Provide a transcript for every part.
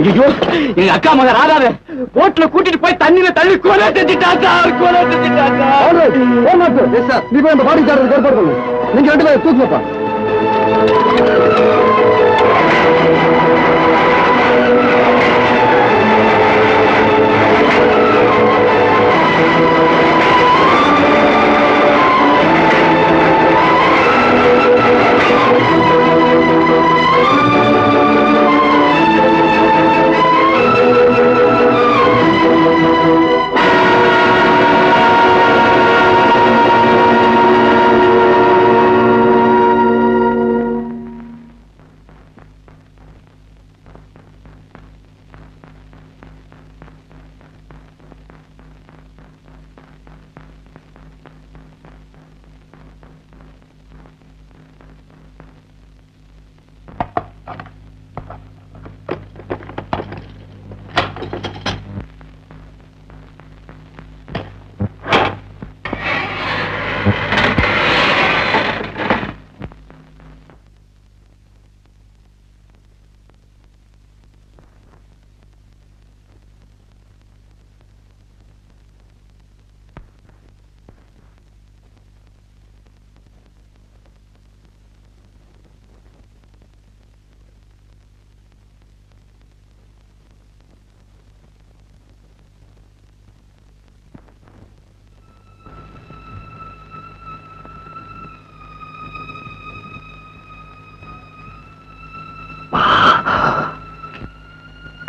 ஐயோ, எங்க அக்கா மகன் ராதாவை போட்ல கூட்டிட்டு போய் தண்ணியில தள்ளி கொலை செஞ்சுட்டாங்க. நீ போய் அந்த பாடி சாரத்துக்கு ஏற்பாடு பண்ணு. நீங்க 2 பேரும் தூக்குப்பா.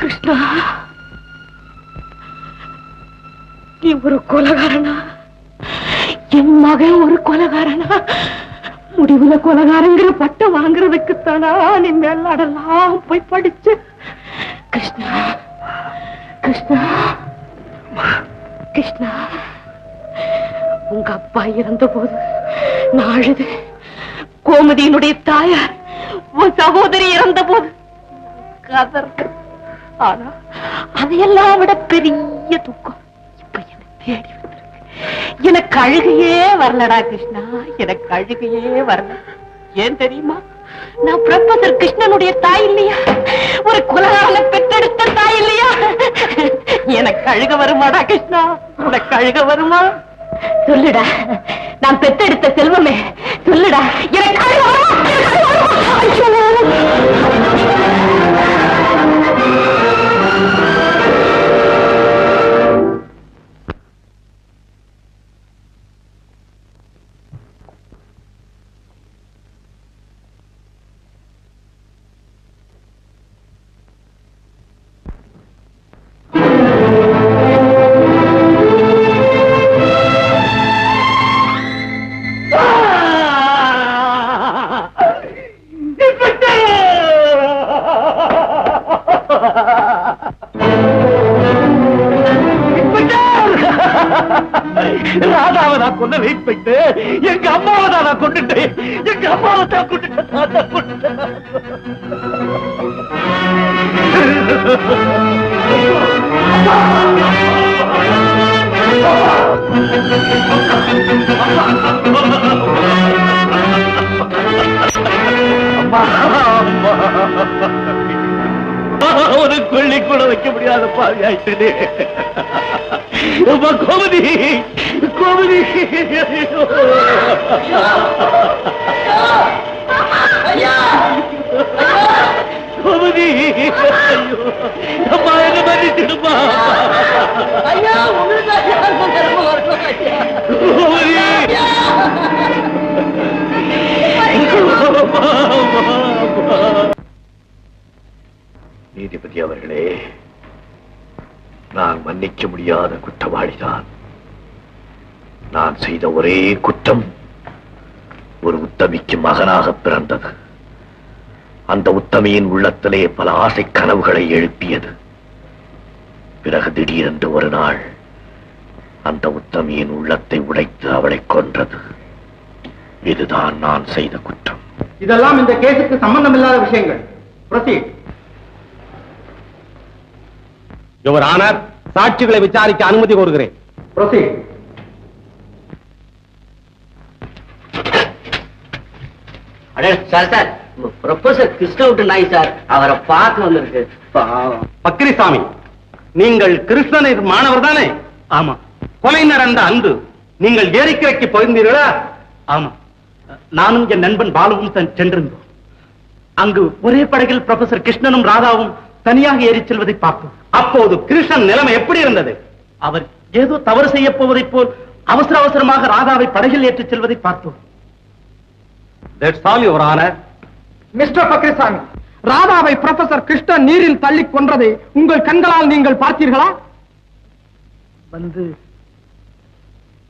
கிருஷ்ணா, நீ ஒரு கொலைகாரனா? என் மகன் ஒரு கொலைகாரனா? முடிவுல கொலைகாரங்கிற பட்டம் வாங்குறதுக்குத்தானா நீ மேலாடெல்லாம் போய் படிச்சு? கிருஷ்ணா, கிருஷ்ணா, கிருஷ்ணா, உங்க அப்பா இறந்த போது நான் அழுது. கோமதியினுடைய தாயார் உன் சகோதரி இறந்த போது கதற. ஆனா அதையெல்லாம் விட பெரிய துக்கம் இப்ப என்ன தேடி வந்திருக்கு. எனக்கு அழுகையே வரலடா கிருஷ்ணா, எனக்கு அழுகையே வரல. ஏன் தெரியுமா? நான் ப்ரொஃபசர் கிருஷ்ணனுடைய தாய் இல்லையா? ஒரு குலகாரனை பெற்றெடுத்த தாய் இல்லையா? எனக்கு அழுக வருமாடா கிருஷ்ணா? உனக்கு அழுக வருமா? சொல்லுடா, நான் பெற்றெடுத்த செல்வமே, சொல்லுடா, எனக்கு அழுக வருமா? ராதாவை நான் கொல்ல வெயிட் பண்ணிட்டு எங்க அம்மாவை தான் நான் கொண்டுட்டேன். எங்க அம்மாவை தான் கொண்டுட்டேன். ஒரு கொள்ளி கூட வைக்க முடியாத பாவி ஆயிட்டு. கோமதி, கோமதி, கோமதி, அம்மா என்ன பண்ணிடுமா? நீதிபதி அவர்களே, நான் மன்னிக்க முடியாத குற்றவாளிதான். நான் செய்த ஒரே குற்றம் ஒரு உத்தமிக்கு மகனாக பிறந்தது. அந்த உத்தமியின் உள்ளத்திலே பல ஆசை கனவுகளை எழுப்பியது. பிறகு திடீரென்று ஒரு நாள் அந்த உத்தமியின் உள்ளத்தை உடைத்து அவளை கொன்றது. இதுதான் நான் செய்த குற்றம். இதெல்லாம் இந்த கேஸுக்கு சம்பந்தமில்லாத விஷயங்கள். ப்ரொசீட். யுவர் ஆனர், சாட்சிகளை விசாரிக்க அனுமதி கோருகிறேன். ப்ரொசீட். சார், ப்ரொஃபசர் கிருஷ்ணவுட்டு நாய் சார், அவரை பார்க்க வந்திருக்கு. பாவம். பக்ரிசாமி, நீங்கள் கிருஷ்ணனின் மாணவர் தானே? ஆமா கொலை நடந்த அன்று நீங்கள் ஏரிக்கரைக்கு போயிருந்தீர்களா? ஆமா, நானும் என் நண்பன் பாலுவும் சென்றிருந்தோம். அங்கு ஒரே படகில் ப்ரொஃபசர் கிருஷ்ணனும் ராதாவும் தனியாக ஏறிச் செல்வதை பார்த்தோம். அப்போது கிருஷ்ணன் நிலைமை எப்படி இருந்தது? அவர் ஏதோ தவறு செய்ய போவதைப் போல் அவசர அவசரமாக ராதாவை படகில் ஏற்றிச் செல்வதை பார்த்தோம். That's all, Your Honor. Mister Pakkirisamy, ராதாவை ப்ரொஃபசர் கிருஷ்ணன் நீரில் தள்ளி கொன்றதை உங்கள் கண்களால் நீங்கள் பார்த்தீர்களா? வந்து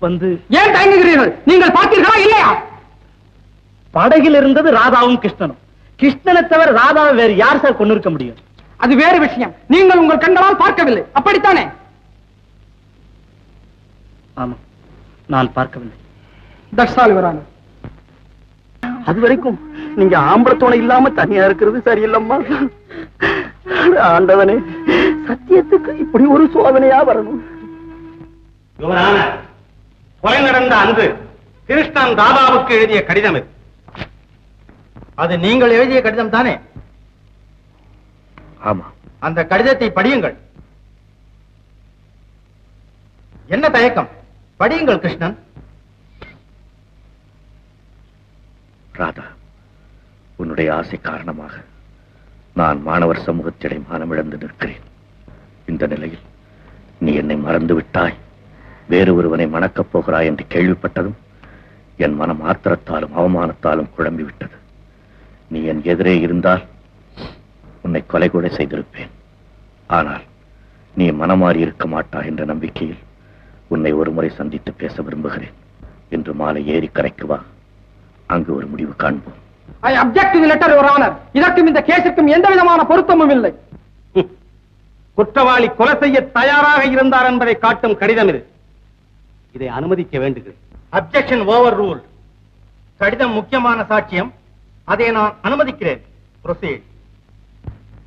வந்து ஏன் தயங்குகிறீர்கள்? நீங்கள் பார்த்தீர்களா இல்லையா? படகில் இருந்தது ராதாவும் கிருஷ்ணனும். கிருஷ்ணனை தவிர ராதாவை வேறு யார் சார் கொண்டு இருக்க முடியும்? அது வேறு விஷயம். நீங்கள் உங்கள் கண்களால் பார்க்கவில்லை, அப்படித்தானே? ஆமா, நான் பார்க்கவில்லை. That's all, Your Honor. அது வரைக்கும் நீங்க ஆம்பளத்தோட இல்லாம தனியா இருக்கிறது சரியில்லம்மா. ஆண்டவனே, சத்தியத்துக்கு இப்படி ஒரு சோதனையா வரணும். Your Honor, கொலை நடந்த அன்று கிருஷ்ணன் ராதாவுக்கு எழுதிய கடிதம் இது. அது நீங்கள் எழுதிய கடிதம் தானே? ஆமா. அந்த கடிதத்தை படியுங்கள். என்ன தயக்கம்? படியுங்கள் கிருஷ்ணன். ராதா, உன்னுடைய ஆசை காரணமாக நான் மாணவர் சமூகத்திடை மானமிழந்து நிற்கிறேன். இந்த நிலையில் நீ என்னை மறந்து விட்டாய், வேறு ஒருவனை மணக்கப் போகிறாய் என்று கேள்விப்பட்டதும் என் மனம் ஆத்திரத்தாலும் அவமானத்தாலும் குழம்பிவிட்டது. நீ என் எதிரே இருந்தால் உன்னை கொலை கூட செய்திருப்பேன். ஆனால் நீ மனமாறி இருக்க மாட்டாய் என்ற நம்பிக்கையில் உன்னை ஒரு முறை சந்தித்து பேச விரும்புகிறேன். இன்று மாலை ஏரிக்கரைக்கு வா, அங்கு ஒரு முடிவு காண்போம். I object to the letter, Your Honor. இதற்கும் இந்த கேஸுக்கும் எந்த விதமான பொருத்தமும் இல்லை. குற்றவாளி கொலை செய்ய தயாராக இருந்தார் என்பதை காட்டும் கடிதம் இது. இதை அனுமதிக்க வேண்டுகிறேன். Objection over rule. கடிதம் முக்கியமான சாட்சியம், அதை நான் அனுமதிக்கிறேன். Proceed.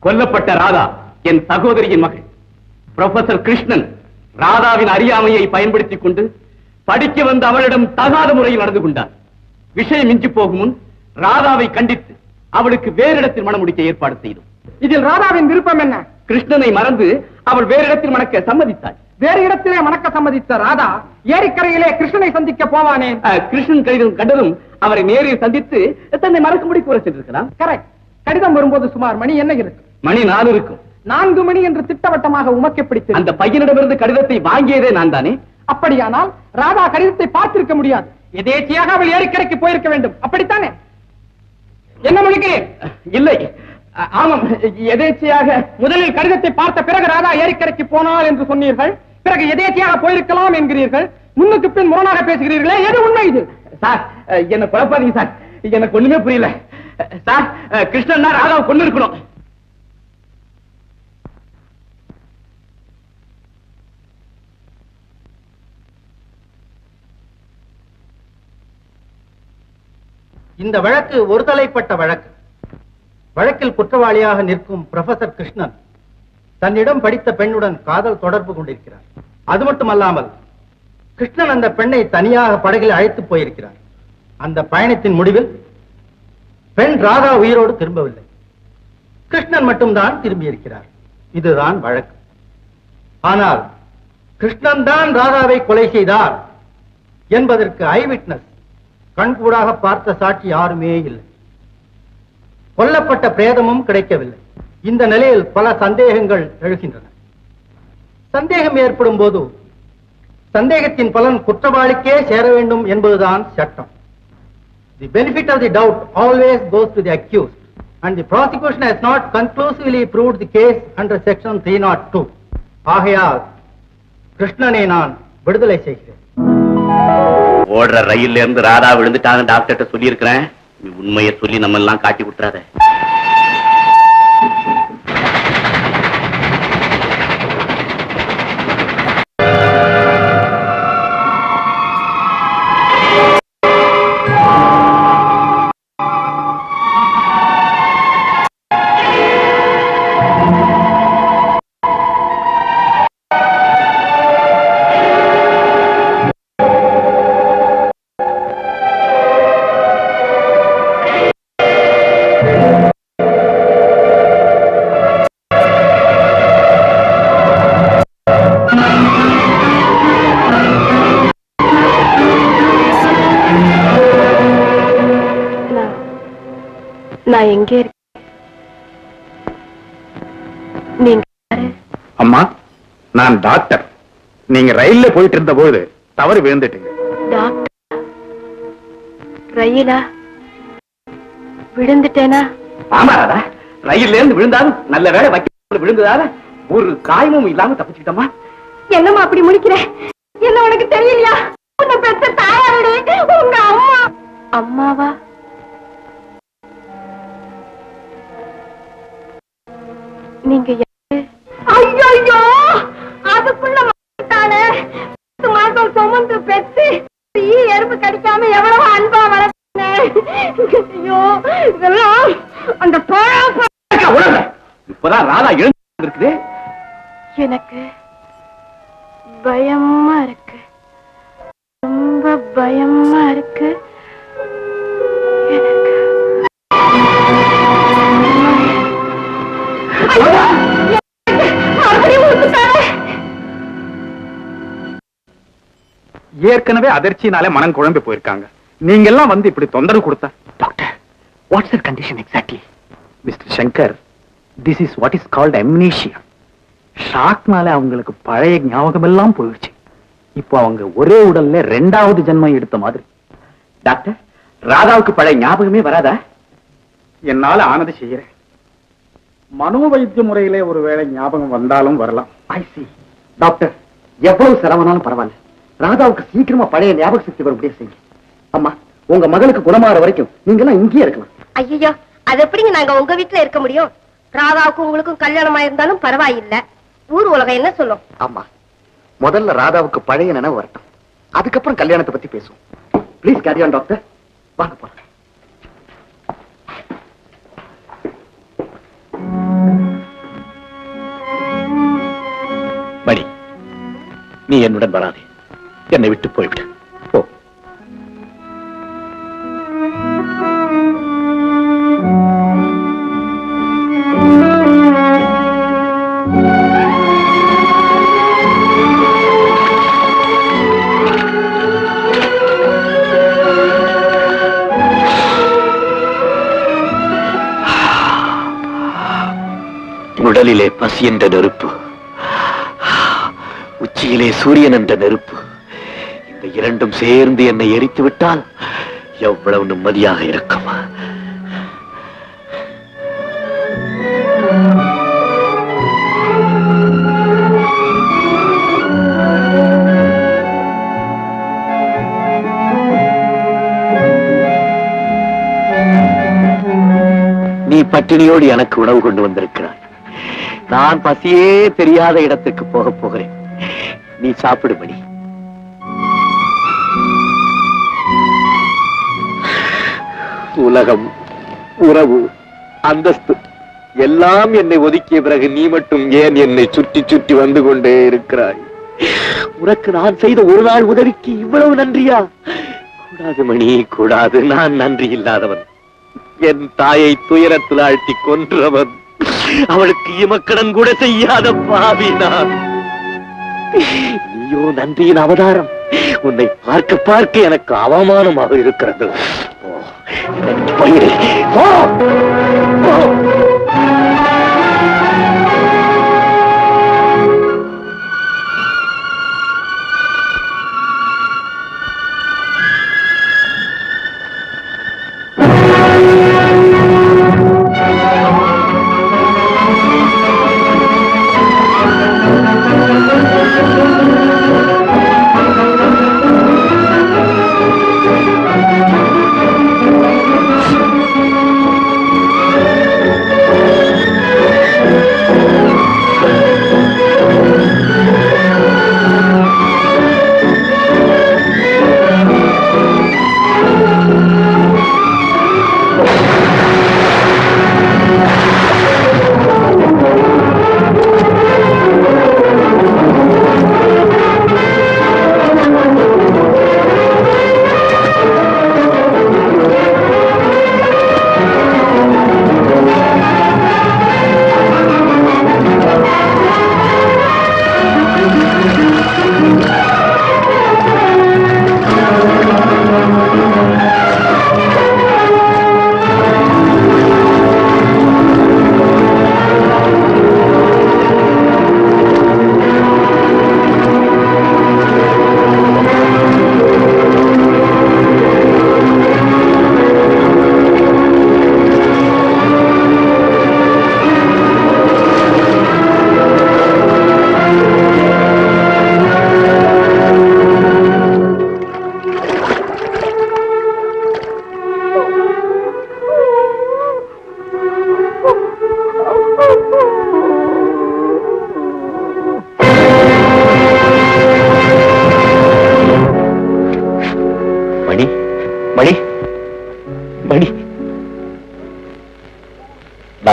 கொல்லப்பட்ட ராதா என் சகோதரியின் மகள். ப்ரொஃபசர் கிருஷ்ணன் ராதாவின் அறியாமையை பயன்படுத்திக் கொண்டு படிக்க வந்த அவளிடம் தகாத முறையில் நடந்து கொண்டார். விஷயம் மிஞ்சி போகும் முன் ராதாவை கண்டித்து அவளுக்கு வேறு இடத்தில் மணம் முடிக்க ஏற்பாடு செய்தோம். இதில் ராதாவின் விருப்பம் என்ன? கிருஷ்ணனை மறந்து அவள் வேறு இடத்தில் மணக்க சம்மதித்தாள். வேறு இடத்திலே மணக்க சம்மதித்த ராதா ஏரிக்கரையிலே கிருஷ்ணனை சந்திக்க போவானே. கிருஷ்ணன் கடிதம் கண்டதும் அவரை நேரில் சந்தித்து தன்னை மறக்கும்படி கூற சென்றிருக்கலாம். கரெக்ட். கடிதம் வரும்போது சுமார் மணி என்ன இருக்கு? மணி 4 இருக்கும். 4 மணி என்று திட்டவட்டமாக உமக்கு பிடித்தது. அந்த பையனிடமிருந்து கடிதத்தை வாங்கியதே நான் தானே. அப்படியானால் ராதா கடிதத்தை பார்த்திருக்க முடியாது. எதேச்சியாக அவள் ஏரிக்கரைக்கு போயிருக்க வேண்டும், அப்படித்தானே? என்ன முடிக்கிறேன்? இல்லை, ஆமாம், எதேச்சையாக. முதலில் கடிதத்தை பார்த்த பிறகு ராதா ஏரிக்கரைக்கு போனாள் என்று சொன்னீர்கள். பிறகு எதேச்சியாக போயிருக்கலாம் என்கிறீர்கள். முன்னுக்கு பின் முரணாக பேசுகிறீர்களே, எது உண்மை? இது சார், என்ன குழப்பாதீங்க சார், எனக்கு ஒண்ணுமே புரியல சார். கிருஷ்ணன் தான் ராதாவை கொண்டு இருக்கணும். இந்த வழக்கு ஒருதலைப்பட்ட வழக்கு. வழக்கில் குற்றவாளியாக நிற்கும் ப்ரொஃபசர் கிருஷ்ணன் தன்னிடம் படித்த பெண்ணுடன் காதல் தொடர்பு கொண்டிருக்கிறார். அது மட்டுமல்லாமல் கிருஷ்ணன் அந்த பெண்ணை தனியாக படகில் அழைத்து போயிருக்கிறார். அந்த பயணத்தின் முடிவில் பெண் ராதா உயிரோடு திரும்பவில்லை. கிருஷ்ணன் மட்டும்தான் திரும்பி இருக்கிறார். இதுதான் வழக்கு. ஆனால் கிருஷ்ணன் தான் ராதாவை கொலை செய்தார் என்பதற்கு ஐ விட்னஸ், கண்கூடாக பார்த்த சாட்சி யாருமே இல்லை. கொல்லப்பட்ட பிரேதமும் கிடைக்கவில்லை. இந்த நிலையில் பல சந்தேகங்கள் எழுகின்றன. சந்தேகம் ஏற்படும் போது சந்தேகத்தின் பலன் குற்றவாளிக்கே சேர வேண்டும் என்பதுதான் சட்டம். The benefit of the doubt always goes to the accused, and the prosecution has not conclusively proved the case under section 302. ஆகையால் கிருஷ்ணனை நான் விடுதலை செய்கிறேன். ஓடுற ரயில்ல இருந்து ராதா விழுந்துட்டாங்க டாக்டர்கிட்ட சொல்லி இருக்கிறேன். நீ உண்மையை சொல்லி நம்ம எல்லாம் காட்டி விட்டுறாத. எங்கே இருக்க? நீங்க யாரு? அம்மா, நான் டாக்டர். நீங்க ரயில்ல போயிட்டு இருந்த போது தவறு விழுந்துட்டீங்க. டாக்டர்? ரயிலா? விழுந்துட்டேனா? ஆமா ராதா, ரயில்ல இருந்து விழுந்தாலும் நல்ல வேலை வைக்க விழுந்ததால ஒரு காயமும் இல்லாம தப்பிச்சுக்கிட்டோமா. என்னம்மா அப்படி முடிக்கிற? என்ன உனக்கு தெரியலையா? உன்னை பெற்ற தாயாரோட உங்க அம்மா. அம்மாவா? நீங்க யாரு? ஐயோ, அதுக்குள்ள மாசம் சுமந்து பெற்று எறும்பு கடிக்காம எவ்வளவு அன்பா வளர்த்தேன். ஐயோ, இதெல்லாம் அந்த இப்பதான் ராதா எழுந்திருக்குது. எனக்கு பயமா இருக்கு, ரொம்ப பயமா இருக்கு எனக்கு. ஏற்கனவே அதிர்ச்சினாலே மனம் குழம்பி போயிருக்காங்க. நீங்க எல்லாம் வந்து இப்படி தொந்தரவு கொடுத்தா. Doctor, what's your condition exactly? Mister Shankar, this is what is called amnesia. ஷாக்னால அவங்களுக்கு பழைய ஞாபகம் எல்லாம் போயிடுச்சு. இப்போ அவங்க ஒரே உடல்ல 2வது ஜென்மம் எடுத்த மாதிரி. டாக்டர், ராதாவுக்கு பழைய ஞாபகமே வராதா? என்னால ஆனது செய்யறேன். மனோவைத்திய முறையிலே ஒருவேளை ஞாபகம் வந்தாலும் வரலாம். ஐ சி. டாக்டர், எவ்வளவு செலவானாலும் பரவாயில்ல, ராதாவுக்கு சீக்கிரமா பழைய ஞாபக சக்தி வரும்படியே செய்யுங்க. அம்மா, உங்க மகளுக்கு குணமாற வரைக்கும் நீங்க எல்லாம் இங்கேயே இருக்கலாம். ஐயோ, அது எப்படிங்க நாங்க உங்க வீட்டுல இருக்க முடியும்? ராதாவுக்கும் உங்களுக்கும் கல்யாணம் ஆயிருந்தாலும் பரவாயில்லை, ஊர் உலகம் என்ன சொல்லும்? ஆமா, முதல்ல ராதாவுக்கு பழைய நினைவு வரட்டும், அதுக்கப்புறம் கல்யாணத்தை பத்தி பேசுவோம். Please carry on doctor. வாங்க போறேன். மணி, நீ என்னுடன் வராதே, என்னை விட்டு போய்விடு. போ. உடலிலே பசி என்ற நெருப்பு, உச்சியிலே சூரியன் என்ற நெருப்பு, இந்த இரண்டும் சேர்ந்து என்னை எரித்து விட்டால் எவ்வளவு நிம்மதியாக இருக்கும். நீ பட்டினியோடு எனக்கு உணவு கொண்டு வந்திருக்கிறாய். நான் பசியே தெரியாத இடத்துக்கு போக போகிறேன். நீ சாப்பிடு மணி. உலகம், உறவு, அந்தஸ்து எல்லாம் என்னை ஒதுக்கிய பிறகு நீ மட்டும் ஏன் என்னை சுற்றி சுற்றி வந்து கொண்டே இருக்கிறாய்? உனக்கு நான் செய்த ஒரு நாள் உதவிக்கு இவ்வளவு நன்றியா? கூடாது மணி, கூடாது. நான் நன்றி இல்லாதவன், என் தாயை துயரத்தில் ஆழ்த்தி கொன்றவன், அவளுக்கு இமக்கடன் கூட செய்யாத பாவி நான். நீயோ நன்றியின் அவதாரம். உன்னை பார்க்க பார்க்க எனக்கு அவமானமாக இருக்கிறது. போயிடு. போ. போ.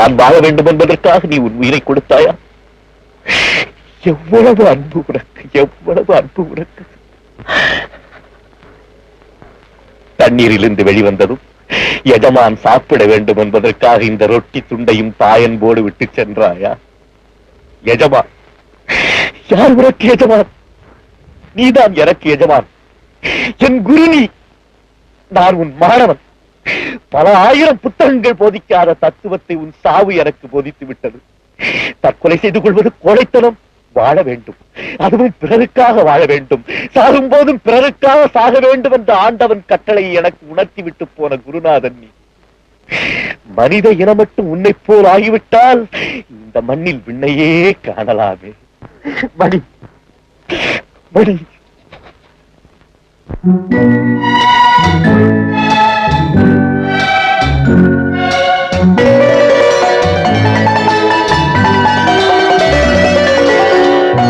நான் வாழ வேண்டும் என்பதற்காக நீ உன் உயிரை கொடுத்தாயா? எவ்வளவு அன்பு உனக்கு, எவ்வளவு அன்பு உனக்கு. தண்ணீரிலிருந்து வெளிவந்ததும் எஜமான் சாப்பிட வேண்டும் என்பதற்காக இந்த ரொட்டி துண்டையும் தாயன்போடு விட்டு சென்றாயா? எஜமான், யார் உனக்கு எஜமான்? நீதான் எனக்கு எஜமான். என் குரு நீ, நான் உன் மாணவன். பல ஆயிரம் புத்தகங்கள் போதிக்காத தத்துவத்தை உன் சாவு எனக்கு போதித்து விட்டது. தற்கொலை செய்து கொள்வது கோழைத்தனம். வாழ வேண்டும், அதுவும் பிறருக்காக வாழ வேண்டும். சாகும் போதும் பிறருக்காக சாக வேண்டும் என்ற ஆண்டவன் கட்டளை எனக்கு உணர்த்தி விட்டு போன குருநாதன் நீ. மனித இனம் மட்டும் உன்னை போல் ஆகிவிட்டால் இந்த மண்ணில் விண்ணையே காணலாமே. மணி மணி